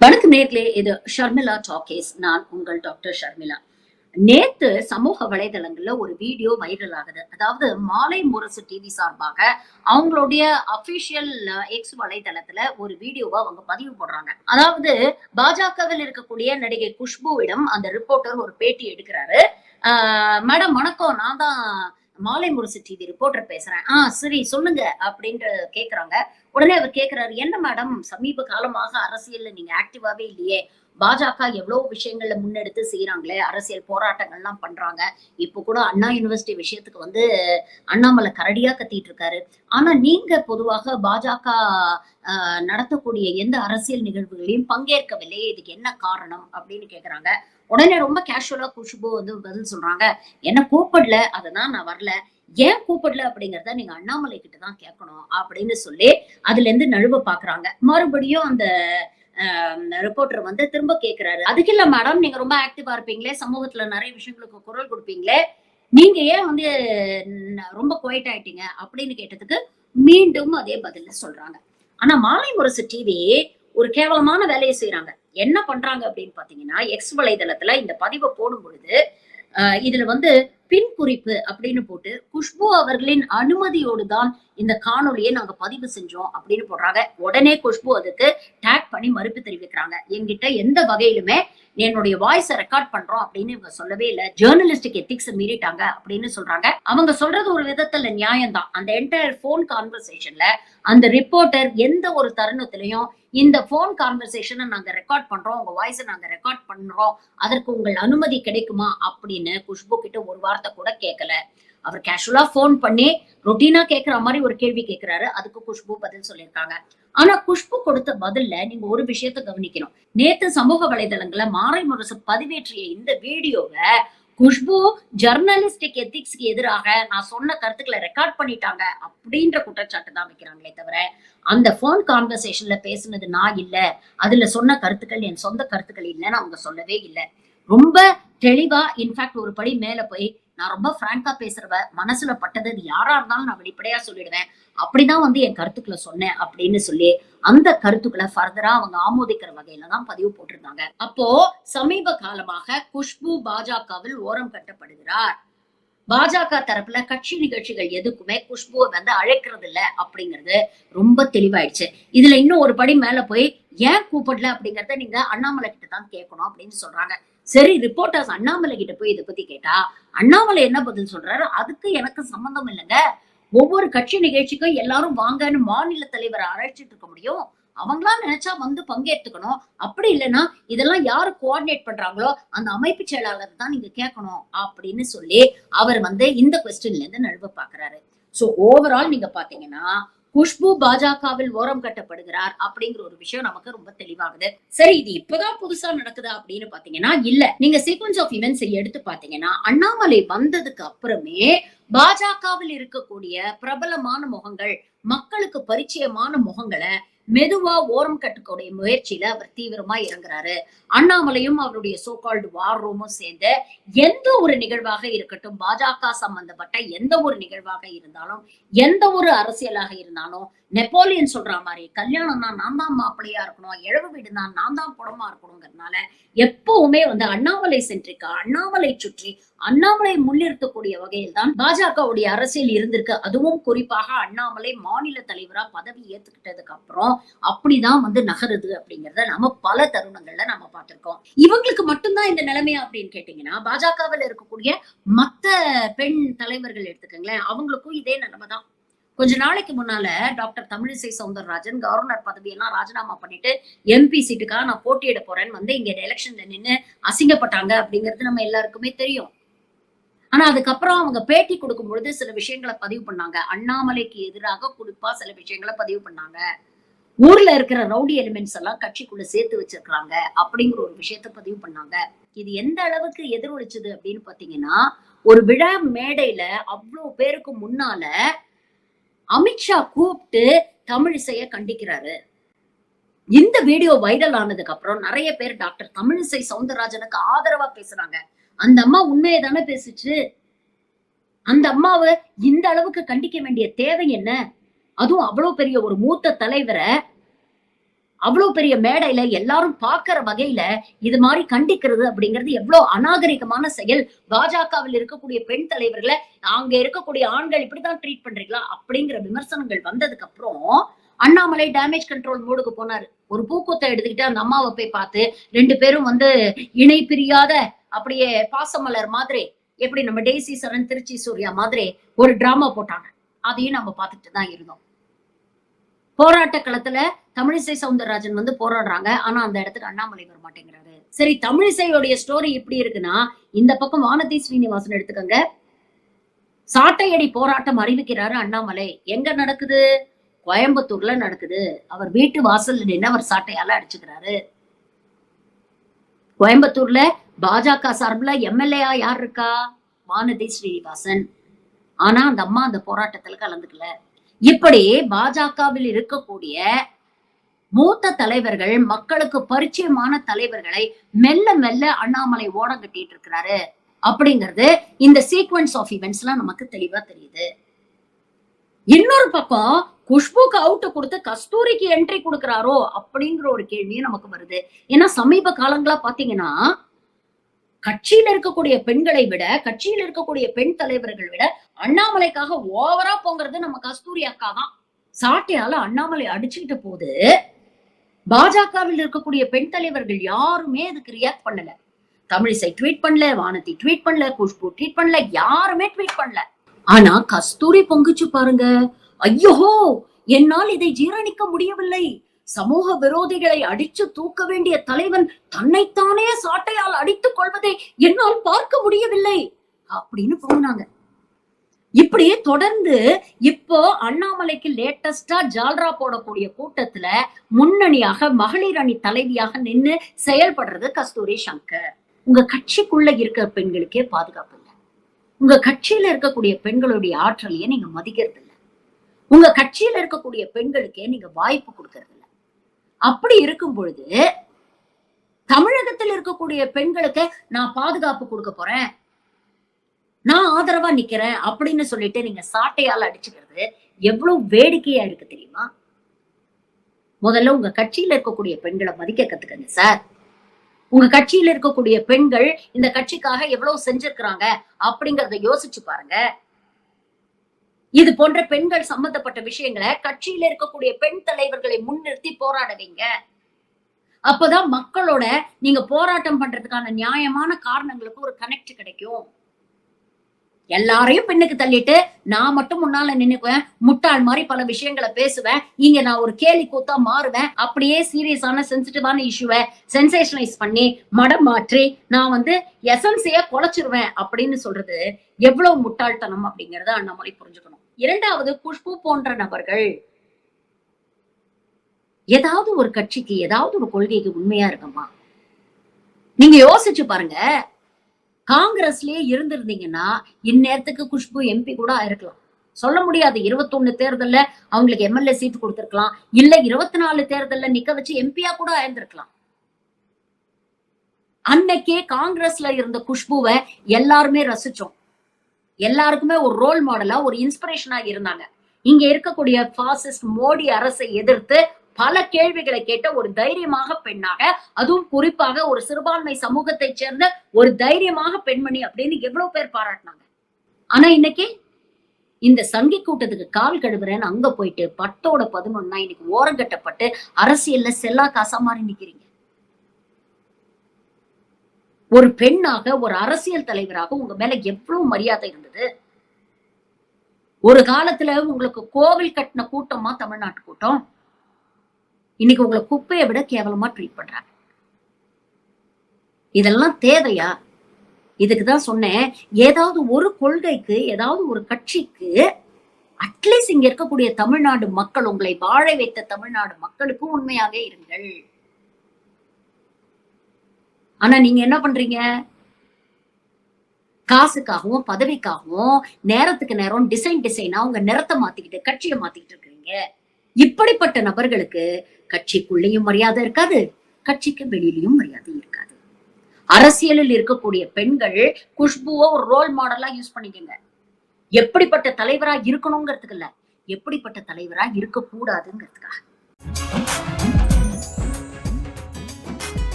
வணக்கம் நேர்களே, இது ஷர்மிளா டாக்கீஸ். நான் உங்கள் டாக்டர் ஷர்மிளா. நேத்து சமூக வலைதளங்கள்ல ஒரு வீடியோ வைரல் ஆகுது. அதாவது மாலை முரசு டிவி சார்பாக அவங்களுடைய அபிஷியல் எக்ஸ் வலைதளத்துல ஒரு வீடியோவா அவங்க பதிவு போடுறாங்க. அதாவது பாஜகவில் இருக்கக்கூடிய நடிகை குஷ்புவிடம் அந்த ரிப்போர்ட்டர் ஒரு பேட்டி எடுக்கிறாரு. மேடம் வணக்கம், நான் தான் மாலை முரசு டிவி ரிப்போர்ட்டர் பேசுறேன். சரி சொல்லுங்க அப்படின்ட்டு கேக்குறாங்க. உடனே அவர் கேக்குறாரு, என்ன மேடம் சமீப காலமாக அரசியல்ல நீங்க ஆக்டிவாவே இல்லையே? பாஜக எவ்வளவு விஷயங்கள்ல முன்னெடுத்து செய்யறாங்களே, அரசியல் போராட்டங்கள்லாம் பண்றாங்க. இப்போ கூட அண்ணா யூனிவர்சிட்டி விஷயத்துக்கு வந்து அண்ணாமலை கரடியா கத்திட்டு இருக்காரு. ஆனா நீங்க பொதுவாக பாஜக நடத்தக்கூடிய எந்த அரசியல் நிகழ்வுகளையும் பங்கேற்கவில்லையே, இதுக்கு என்ன காரணம் அப்படின்னு கேக்குறாங்க. உடனே ரொம்ப கேஷுவலா குஷ்பு வந்து பதில் சொல்றாங்க, என்ன கூப்பிடல, அததான் நான் வரல. ஏன் கூப்பிடல அப்படிங்கறத நீங்க அண்ணாமலை கிட்ட தான் கேட்கணும் அப்படின்னு சொல்லி அதுல இருந்து நழுவ பாக்குறாங்க. மறுபடியும் அந்த ரிப்போர்ட்டர் வந்து திரும்ப கேக்குறாரு, அதுக்கு இல்ல மேடம், நீங்க ரொம்ப ஆக்டிவா இருப்பீங்களே, சமூகத்துல நிறைய விஷயங்களுக்கு குரல் கொடுப்பீங்களே, நீங்க ஏன் வந்து ரொம்ப குவைட் ஆயிட்டீங்க அப்படின்னு கேட்டதுக்கு மீண்டும் அதே பதில சொல்றாங்க. ஆனா மாலை முரசு டிவி ஒரு கேவலமான வேலையை செய்யறாங்க. என்ன பண்றாங்க அப்படின்னு பாத்தீங்கன்னா, எக்ஸ் வலைதளத்துல இந்த பதிவை போடும் பொழுது இதுல வந்து பின் குறிப்பு அப்படின்னு போட்டு குஷ்பு அவர்களின் அனுமதியோடு தான் இந்த காணொலியை நாங்க பதிவு செஞ்சோம் அப்படின்னு போடுறாங்க. உடனே குஷ்பு அதுக்கு டேக் பண்ணி மறுப்பு தெரிவிக்கிறாங்க. என்கிட்ட எந்த வகையிலுமே என்னுடைய வாய்ஸை ரெக்கார்ட் பண்றோம் அப்படின்னு இவங்க சொல்லவே இல்லை. ஜேர்னலிஸ்டிக் எத்திக்ஸ் மீறிட்டாங்க அப்படின்னு சொல்றாங்க. அவங்க சொல்றது ஒரு விதத்துல நியாயம்தான். அந்த என்டையர் போன் கான்வர்சேஷன்ல அந்த ரிப்போர்ட்டர் எந்த ஒரு தருணத்திலையும் இந்த போன் கான்வர்சேஷனை நாங்க ரெக்கார்ட் பண்றோம், உங்க வாய்ஸை நாங்க ரெக்கார்ட் பண்றோம், அதற்கு உங்கள் அனுமதி கிடைக்குமா அப்படின்னு குஷ்பு கிட்ட ஒரு வார்த்தை கூட கேட்கல. அவர் கேஷுவலா போன் பண்ணி ரொட்டீனா கேட்கிற மாதிரி ஒரு கேள்வி கேட்கிறாரு. அதுக்கு குஷ்பு பதில் சொல்லியிருக்காங்க. ஆனா குஷ்பு கொடுத்த பதில்ல நீங்க ஒரு விஷயத்த கவனிக்கணும். நேத்து சமூக வலைதளங்கள்ல மாலை முரசு பதிவேற்றிய இந்த வீடியோவை குஷ்பு ஜர்னலிஸ்டிக் எத்திக்ஸ்க்கு எதிராக நான் சொன்ன கருத்துக்களை ரெக்கார்ட் பண்ணிட்டாங்க அப்படின்ற குற்றச்சாட்டு தான் வைக்கிறாங்களே தவிர, அந்த போன் கான்வர்சேஷன்ல பேசுனது நான் இல்ல, அதுல சொன்ன கருத்துக்கள் என் சொந்த கருத்துக்கள் இல்லைன்னு அவங்க சொல்லவே இல்லை. ரொம்ப தெளிவா, இன்ஃபேக்ட் ஒரு படி மேல போய், நான் ரொம்ப பிராங்கா பேசுறவ, மனசுல பட்டது அது யாரா இருந்தாலும் நான் வெளிப்படையா சொல்லிடுவேன், அப்படிதான் வந்து என் கருத்துக்களை சொன்னேன் அப்படின்னு சொல்லி அந்த கருத்துக்களை ஃபர்தரா அவங்க ஆமோதிக்கிற வகையில தான் பதிவு போட்டிருந்தாங்க. அப்போ சமீப காலமாக குஷ்பு பாஜகவில் ஓரம் கட்டப்படுகிறார், பாஜக தரப்புல கட்சி நிகழ்ச்சிகள் எதுக்குமே குஷ்புவை வந்து அழைக்கிறது இல்ல அப்படிங்கிறது ரொம்ப தெளிவாயிடுச்சு. இதுல இன்னும் ஒரு படி மேல போய் ஏன் கூப்பிடல அப்படிங்கறத நீங்க அண்ணாமலை கிட்ட தான் கேட்கணும் அப்படின்னு சொல்றாங்க. சரி, ரிப்போர்ட்டர்ஸ் அண்ணாமலை கிட்ட போய் இதை பத்தி கேட்டா அண்ணாமலை என்ன பதில் சொல்றாரு, அதுக்கு எனக்கு சம்பந்தம் இல்லைங்க, ஒவ்வொரு கட்சி நிகழ்ச்சிக்கும் எல்லாரும் வாங்கன்னு மாநில தலைவரை அழைச்சிட்டு இருக்க முடியும், அவங்களா நினைச்சா வந்து பங்கேற்றுக்கணும், அப்படி இல்லைன்னா இதெல்லாம் யாரு கோஆர்டினேட் பண்றாங்களோ அந்த அமைப்பு செயலாளர் தான் நீங்க கேட்கணும் அப்படின்னு சொல்லி அவர் வந்து இந்த கொஸ்டின்ல இருந்து நழுவ பாக்குறாரு. சோ ஓவரால் நீங்க பாத்தீங்கன்னா குஷ்பு பாஜகவில் ஓரம் கட்டப்படுகிறார் அப்படிங்கிற ஒரு விஷயம் நமக்கு ரொம்ப தெளிவாகுது. சரி, இது இப்பதான் புதுசா நடக்குதா அப்படின்னு பாத்தீங்கன்னா இல்ல. நீங்க சீக்வன்ஸ் ஆஃப் இவெண்ட்ஸ் எடுத்து பாத்தீங்கன்னா அண்ணாமலை வந்ததுக்கு அப்புறமே பாஜகவில் இருக்கக்கூடிய பிரபலமான முகங்கள், மக்களுக்கு பரிச்சயமான முகங்களை மெதுவா ஓரம் கட்டுக்கூடிய முயற்சியில அவர் தீவிரமா இறங்குறாரு. அண்ணாமலையும் அவருடைய சோகால்டு வார் ரூமும் சேர்ந்து எந்த ஒரு நிகழ்வாக இருக்கட்டும், பாஜக சம்பந்தப்பட்ட எந்த ஒரு நிகழ்வாக இருந்தாலும், எந்த ஒரு அரசியலாக இருந்தாலும், நெப்போலியன் சொல்ற மாதிரி கல்யாணம்னா நான் தான் மாப்பிள்ளையா இருக்கணும், இழவு வீடுனா நான் தான் புடமா இருக்கணுங்கிறதுனால எப்பவுமே வந்து அண்ணாமலை சென்ட்ரிக்கா, அண்ணாமலை சுற்றி அண்ணாமலை முன்னிறுத்தக்கூடிய வகையில் தான் பாஜகவுடைய அரசியல் இருந்திருக்கு. அதுவும் குறிப்பாக அண்ணாமலை மாநில தலைவரா பதவி ஏத்துக்கிட்டதுக்கு அப்புறம் அப்படிதான் வந்து நகருது அப்படிங்கறத நம்ம பல தருணங்கள்ல நம்ம பார்த்திருக்கோம். இவங்களுக்கு மட்டும்தான் இந்த நிலைமையா அப்படின்னு கேட்டீங்கன்னா, பாஜகவில் இருக்கக்கூடிய மத்த பெண் தலைவர்கள் எடுத்துக்கங்களேன், அவங்களுக்கும் இதே நிலைமை தான். கொஞ்ச நாளைக்கு முன்னால டாக்டர் தமிழிசை சவுந்தரராஜன் கவர்னர் பதவியெல்லாம் ராஜினாமா பண்ணிட்டு எம்பி சீட்டுக்காக நான் போட்டியிட போறேன்னு வந்து இங்க எலெக்ஷன்ல நின்னு அசிங்கப்பட்டாங்க அப்படிங்கிறது நம்ம எல்லாருக்குமே தெரியும். ஆனா அதுக்கப்புறம் அவங்க பேட்டி கொடுக்கும் பொழுது சில விஷயங்களை பதிவு பண்ணாங்க. அண்ணாமலைக்கு எதிராக குறிப்பா சில விஷயங்களை பதிவு பண்ணாங்க. ஊர்ல இருக்கிற ரவுடி எலிமெண்ட்ஸ் எல்லாம் கட்சிக்குள்ள சேர்த்து வச்சிருக்காங்க அப்படிங்கிற ஒரு விஷயத்த பதிவு பண்ணாங்க. இது எந்த அளவுக்கு எதிரொலிச்சது அப்படின்னு பாத்தீங்கன்னா, ஒரு விழா மேடையில அவ்வளவு பேருக்கு முன்னால அமித்ஷா கூப்பிட்டு தமிழிசைய கண்டிக்கிறாரு. இந்த வீடியோ வைரல் ஆனதுக்கு அப்புறம் நிறைய பேர் டாக்டர் தமிழிசை சவுந்தரராஜனுக்கு ஆதரவா பேசுறாங்க. அந்த அம்மா உண்மையை தானே பேசுச்சு, அந்த அம்மாவை இந்த அளவுக்கு கண்டிக்க வேண்டிய தேவை என்ன? அதுவும் அவ்வளவு பெரிய ஒரு மூத்த தலைவரை அவ்வளவு பெரிய மேடையில எல்லாரும் பாக்குற வகையில இது மாதிரி கண்டிக்கிறது அப்படிங்கிறது எவ்வளவு அநாகரிகமான செயல். பாஜகவில் இருக்கக்கூடிய பெண் தலைவர்களை அங்க இருக்கக்கூடிய ஆண்கள் இப்படிதான் ட்ரீட் பண்றீங்களா அப்படிங்கிற விமர்சனங்கள் வந்ததுக்கு அப்புறம் அண்ணாமலை டேமேஜ் கண்ட்ரோல் மோடுக்கு போனாரு. ஒரு பூக்கூத்தை எடுத்துக்கிட்டு அந்த அம்மாவை போய் பார்த்து 2 பேரும் இணை பிரியாத அப்படியே பாசமலர் மாதிரி, எப்படி நம்ம டெய்சி சரண் திருச்சி சூர்யா மாதிரி ஒரு டிராமா போட்டாங்க. அதையும் நம்ம பார்த்துட்டு தான் இருந்தோம். போராட்ட களத்துல தமிழிசை சவுந்தரராஜன் போராடுறாங்க. ஆனா அந்த இடத்துக்கு அண்ணாமலை வர மாட்டேங்கிறாரு. சரி, தமிழிசையோடைய ஸ்டோரி எப்படி இருக்குன்னா, இந்த பக்கம் வானதி ஸ்ரீனிவாசன் எடுத்துக்கங்க. சாட்டையடி போராட்டம் அறிவிக்கிறாரு அண்ணாமலை. எங்க நடக்குது? கோயம்புத்தூர்ல நடக்குது. அவர் வீட்டு வாசல்ல நின்று அவர் சாட்டையால அடிச்சுக்கிறாரு. கோயம்புத்தூர்ல பாஜக சார்பில் எம்எல்ஏ யார் இருக்கா? வானதி ஸ்ரீனிவாசன். ஆனா அந்த அம்மா அந்த போராட்டத்துல கலந்துக்கல. இப்படி பாஜகவில் இருக்கக்கூடிய மூத்த தலைவர்கள், மக்களுக்கு பரிச்சயமான தலைவர்களை மெல்ல மெல்ல அண்ணாமலை ஓடம் கட்டிட்டு இருக்கிறாரு அப்படிங்கிறது இந்த சீக்வன்ஸ் ஆஃப் ஈவெண்ட்ஸ் எல்லாம் நமக்கு தெளிவா தெரியுது. இன்னொரு பக்கம் குஷ்புக்கு அவுட் கொடுத்து கஸ்தூரிக்கு என்ட்ரி கொடுக்கிறாரோ அப்படிங்கிற ஒரு கேள்வியும் நமக்கு வருது. ஏன்னா சமீப காலங்களா பாத்தீங்கன்னா கட்சியில இருக்கக்கூடிய பெண்களை விட, கட்சியில இருக்கக்கூடிய பெண் தலைவர்கள் விட அண்ணாமலைக்காக ஓவரா போங்கிறது நம்ம கஸ்தூரி அக்கா தான். சாட்டையால அண்ணாமலை அடிச்சுக்கிட்ட போது பாஜகவில் இருக்கக்கூடிய பெண் தலைவர்கள் யாருமே அதுக்கு ரியாக்ட் பண்ணல. தமிழிசை ட்வீட் பண்ணல, வானதி ட்வீட் பண்ணல, குஷ்பு ட்வீட் பண்ணல, யாருமே ட்வீட் பண்ணல. ஆனா கஸ்தூரி பொங்குச்சு பாருங்க. ஐயோ, என்னால் இதை ஜீரணிக்க முடியவில்லை. சமூக விரோதிகளை அடிச்சு தூக்க வேண்டிய தலைவன் தன்னைத்தானே சாட்டையால் அடித்துக் கொள்வதை என்னால் பார்க்க முடியவில்லை அப்படின்னு போனாங்க. இப்படியே தொடர்ந்து இப்போ அண்ணாமலைக்கு லேட்டஸ்டா ஜால்ரா போடக்கூடிய கூட்டத்துல முன்னணியாக மகளிர் அணி தலைவியாக நின்னு செயல்படுறது கஸ்தூரி சங்கர். உங்க கட்சிக்குள்ள இருக்கிற பெண்களுக்கே பாதுகாப்பு இல்லை. உங்க கட்சியில இருக்கக்கூடிய பெண்களுடைய ஆற்றலையே நீங்க மதிக்கிறது இல்லை. உங்க கட்சியில இருக்கக்கூடிய பெண்களுக்கே நீங்க வாய்ப்பு கொடுக்கறது இல்லை. அப்படி இருக்கும் பொழுது தமிழகத்தில் இருக்கக்கூடிய பெண்களுக்கு நான் பாதுகாப்பு கொடுக்க போறேன், நான் ஆதரவா நிக்கிறேன் அப்படின்னு சொல்லிட்டு நீங்க சாட்டையால அடிச்சுக்கிறது எவ்வளவு வேடிக்கையா இருக்கு தெரியுமா? முதல்ல உங்க கட்சியில இருக்கக்கூடிய பெண்களை மதிக்க கத்துக்கங்க சார். உங்க கட்சியில இருக்கக்கூடிய பெண்கள் இந்த கட்சிக்காக எவ்வளவு செஞ்சிருக்கிறாங்க அப்படிங்கறத யோசிச்சு பாருங்க. இது போன்ற பெண்கள் சம்பந்தப்பட்ட விஷயங்களை கட்சியில இருக்கக்கூடிய பெண் தலைவர்களை முன்னிறுத்தி போராட வைங்க. அப்பதான் மக்களோட நீங்க போராட்டம் பண்றதுக்கான நியாயமான காரணங்களுக்கு ஒரு கனெக்ட் கிடைக்கும். எல்லாரையும் பெண்ணுக்கு தள்ளிட்டு நான் மட்டும் முன்னால நின்னுக்குவேன், முட்டாள் மாதிரி பல விஷயங்களை பேசுவேன், இங்க நான் ஒரு கேலி கூத்தா மாறுவேன், அப்படியே சீரியஸான சென்சிட்டிவான இஷ்யூவை சென்சேஷனலைஸ் பண்ணி மடம் மாற்றி நான் எசன்ஸைய குலைச்சிருவேன் அப்படின்னு சொல்றது எவ்வளவு முட்டாள்தனம் அப்படிங்கறத அண்ணாமலை புரிஞ்சுக்கணும். இரண்டாவது, குஷ்பு போன்ற நபர்கள் ஏதாவது ஒரு கட்சிக்கு ஏதாவது ஒரு கொள்கைக்கு உண்மையா இருக்குமா? நீங்க யோசிச்சு பாருங்க. காங்கிரஸ்லயே இருந்திருந்தீங்கன்னா இந்நேரத்துக்கு குஷ்பு எம்பி கூட ஆயிருக்கலாம். சொல்ல முடியாது. 21 தேர்தல்ல அவங்களுக்கு எம்எல்ஏ சீட் கொடுத்திருக்கலாம், இல்ல 24 தேர்தல்ல நிக்க வச்சு எம்பியா கூட ஆயிருந்திருக்கலாம். அன்னைக்கே காங்கிரஸ்ல இருந்த குஷ்புவை எல்லாருமே ரசிச்சோம். எல்லாருக்குமே ஒரு ரோல் மாடலா, ஒரு இன்ஸ்பிரேஷனா இருந்தாங்க. இங்க இருக்கக்கூடிய பாசிஸ்ட் மோடி அரசை எதிர்த்து பல கேள்விகளை கேட்ட ஒரு தைரியமாக பெண்ணாக, அதுவும் குறிப்பாக ஒரு சிறுபான்மை சமூகத்தை சேர்ந்த ஒரு தைரியமாக பெண்மணி அப்படின்னு எவ்வளவு பேர் பாராட்டினாங்க. ஆனா இன்னைக்கு இந்த சங்கி கூட்டத்துக்கு கால் கழுவுறேன்னு அங்க போயிட்டு 10ஓட 11 இன்னைக்கு ஓரங்கட்டப்பட்டு அரசியல்ல செல்லா காசா மாறி நிக்கிறீங்க. ஒரு பெண்ணாக, ஒரு அரசியல் தலைவராக உங்க மேல எவ்வளவு மரியாதை இருந்தது. ஒரு காலத்துல உங்களுக்கு கோவில் கட்டின கூட்டமா தமிழ்நாட்டு கூட்டம், இன்னைக்கு உங்களை குப்பையை விட கேவலமா ட்ரீட் பண்றாங்க. இதெல்லாம் தேவையா? இதுக்குதான் சொன்னேன், ஏதாவது ஒரு கொள்கைக்கு, ஏதாவது ஒரு கட்சிக்கு அட்லீஸ்ட் இங்க இருக்கக்கூடிய தமிழ்நாடு மக்கள், உங்களை வாழ வைத்த தமிழ்நாடு மக்களுக்கும் உண்மையாக இருங்கள். ஆனா நீங்க என்ன பண்றீங்க? காசுக்காகவும் பதவிக்காகவும் நேரத்துக்கு நேரம் டிசைனா உங்க நிறத்தை மாத்திக்கிட்டு கட்சியை மாத்திக்கிட்டு இருக்கீங்க. இப்படிப்பட்ட நபர்களுக்கு கட்சிக்குள்ளேயும் மரியாதை இருக்காது, கட்சிக்கு வெளியிலையும் மரியாதை இருக்காது. அரசியலில் இருக்கக்கூடிய பெண்கள் குஷ்புவோ ஒரு ரோல் மாடலா யூஸ் பண்ணிக்கங்க. எப்படிப்பட்ட தலைவரா இருக்கணுங்கிறதுக்கு இல்ல, எப்படிப்பட்ட தலைவரா இருக்க கூடாதுங்கிறதுக்காக.